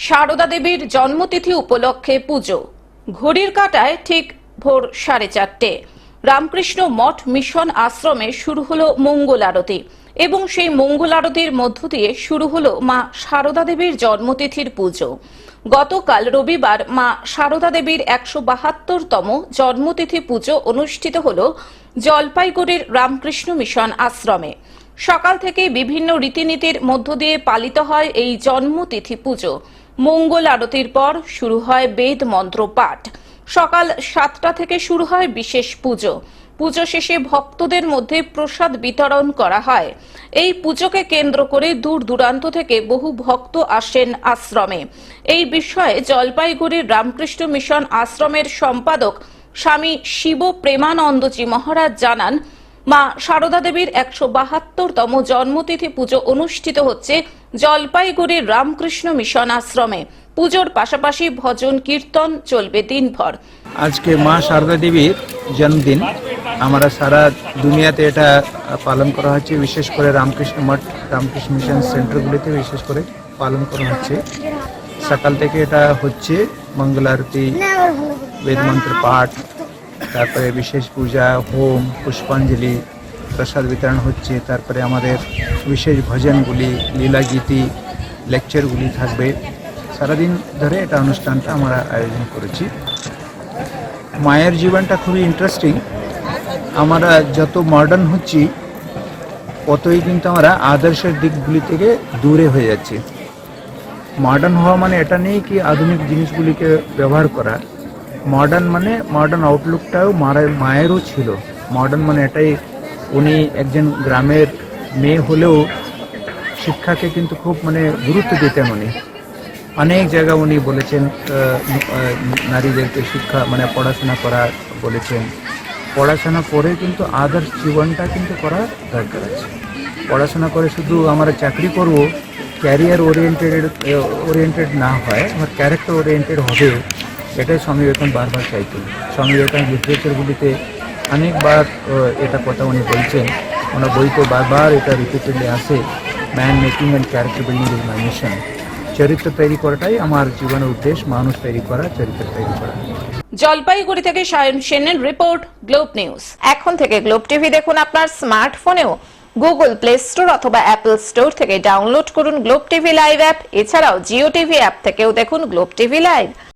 সারদা দেবীর জন্মতিথি উপলক্ষে পুজো। ঘড়ির কাঁটায় ঠিক ভোর 4:30 রামকৃষ্ণ মঠ মিশন আশ্রমে শুরু হলো মঙ্গল আরতি এবং সেই মঙ্গল আরতির মধ্য দিয়ে শুরু হলো মা সারদা দেবীর জন্মতিথির পুজো। গতকাল রবিবার মা সারদা দেবীর 172তম জন্মতিথি পুজো অনুষ্ঠিত হলো জলপাইগুড়ির রামকৃষ্ণ মিশন আশ্রমে। সকাল থেকে বিভিন্ন রীতিনীতির মধ্য দিয়ে পালিত হয় এই জন্মতিথি পুজো। মঙ্গল আরতির পর শুরু হয় বেদ মন্ত্র পাঠ। সকাল 7টা থেকে শুরু হয় বিশেষ পুজো। পুজো শেষে ভক্তদের মধ্যে প্রসাদ বিতরণ করা হয়। এই পুজোকে কেন্দ্র করে দূর দূরান্ত থেকে বহু ভক্ত আসেন আশ্রমে। এই বিষয়ে জলপাইগুড়ির রামকৃষ্ণ মিশন আশ্রমের সম্পাদক স্বামী শিব প্রেমানন্দজি মহারাজ জানান, মা সারদা দেবীর 172তম জন্মতিথি পুজো অনুষ্ঠিত হচ্ছে জলপাইগুড়ির রামকৃষ্ণ মিশন আশ্রমে। পুজোর পাশাপাশি ভজন কীর্তন চলবে দিনভর। আজকে মা সারদা দেবীর জন্মদিন। আমরা সারা দুনিয়াতে এটা পালন করা হচ্ছে, বিশেষ করে রামকৃষ্ণ মঠ, রামকৃষ্ণ মিশন সেন্টারগুলিতে বিশেষ করে পালন করা হচ্ছে। সকাল থেকে এটা হচ্ছে মঙ্গল আরতি, বেদমন্ত্র পাঠ, তারপরে বিশেষ পূজা, হোম, পুষ্পাঞ্জলি, প্রসাদ বিতরণ হচ্ছে। তারপরে আমাদের বিশেষ ভজনগুলি, লীলাগীতি, লেকচারগুলি থাকবে। সারাদিন ধরে এটা অনুষ্ঠানটা আমরা আয়োজন করেছি। মায়ের জীবনটা খুবই ইন্টারেস্টিং। আমরা যত মডার্ন হচ্ছি ততই কিন্তু আমরা আদর্শের দিকগুলি থেকে দূরে হয়ে যাচ্ছি। মডার্ন হওয়া মানে এটা নেই কি আধুনিক জিনিসগুলিকে ব্যবহার করা। মডার্ন মানে মডার্ন আউটলুকটাও মায়েরও ছিল। মডার্ন মানে এটাই, উনি একজন গ্রামের মেয়ে হলেও শিক্ষাকে কিন্তু খুব গুরুত্ব দিতেন। উনি অনেক জায়গা উনি বলেছেন নারীদেরকে শিক্ষা পড়াশোনা করা বলেছেন। পড়াশোনা করে কিন্তু আদার্স জীবনটা কিন্তু করা দরকার আছে। পড়াশোনা করে শুধু আমরা চাকরি করব, ক্যারিয়ার ওরিয়েন্টেড না হয়, আমার ক্যারেক্টার ওরিয়েন্টেড হবে, এটাই স্বামী বিবেকানন্দ বারবার চাইতেন। স্বামী বিবেকানন্দ লিটারেচারগুলিতে অনেকবার এটা কথা উনি বলছেন। ওনার বইতে বারবার এটা রিপিটেডলি আসে, man making and character building is my mission. চরিত্র তৈরি করাটাই আমার জীবনের উদ্দেশ্য, মানুষ তৈরি করা, চরিত্র তৈরি করা। জলপাইগুড়ি থেকে সায়ন সেনের রিপোর্ট, গ্লোব নিউজ। এখন থেকে গ্লোব টিভি দেখুন আপনার স্মার্টফোনেও। গুগল প্লে স্টোর অথবা অ্যাপল স্টোর থেকে ডাউনলোড করুন গ্লোব টিভি লাইভ অ্যাপ। এছাড়াও জিও টিভি অ্যাপ থেকেও দেখুন গ্লোব টিভি লাইভ।